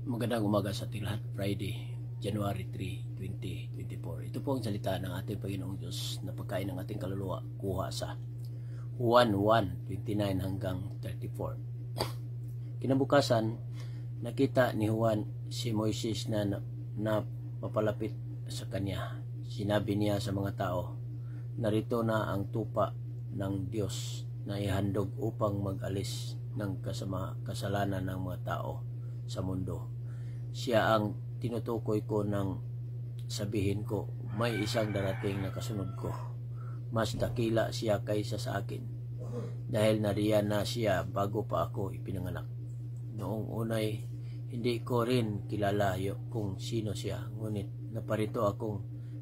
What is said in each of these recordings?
Magandang umaga sa ating lahat. Friday, January 3, 2024. Ito po ang salita ng ating Panginoong Diyos na pagkain ng ating kaluluwa kuha sa Juan 1:29 hanggang 34. Kinabukasan, nakita ni Juan si Moises na papalapit sa kanya. Sinabi niya sa mga tao, narito na ang tupa ng Diyos na ihandog upang mag-alis ng kasalanan ng mga tao sa mundo. Siya ang tinutukoy ko nang sabihin ko, may isang darating na kasunod ko. Mas dakila siya kaysa sa akin, dahil nariyan na siya bago pa ako ipinanganak. Noong unay, hindi ko rin kilala kung sino siya, ngunit naparito akong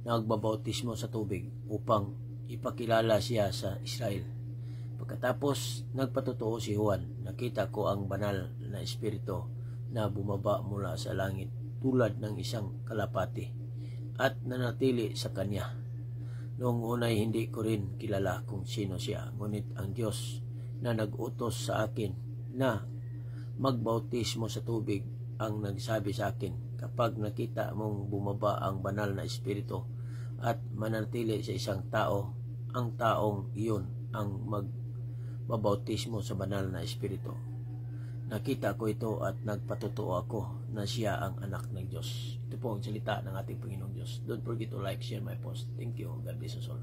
nagbabautismo sa tubig upang ipakilala siya sa Israel. Pagkatapos nagpatotoo si Juan, nakita ko ang banal na espiritu na bumaba mula sa langit tulad ng isang kalapati at nanatili sa kanya. Noong unay hindi ko rin kilala kung sino siya, ngunit ang Diyos na nag-utos sa akin na magbautismo sa tubig ang nagsabi sa akin, kapag nakita mong bumaba ang banal na espiritu at manatili sa isang tao, ang taong iyon ang magbabautismo sa banal na espiritu. Nakita ko ito at nagpatotoo ako na siya ang anak ng Diyos. Ito po ang salita ng ating Panginoong Diyos. Don't forget to like, share my post. Thank you. God bless us all.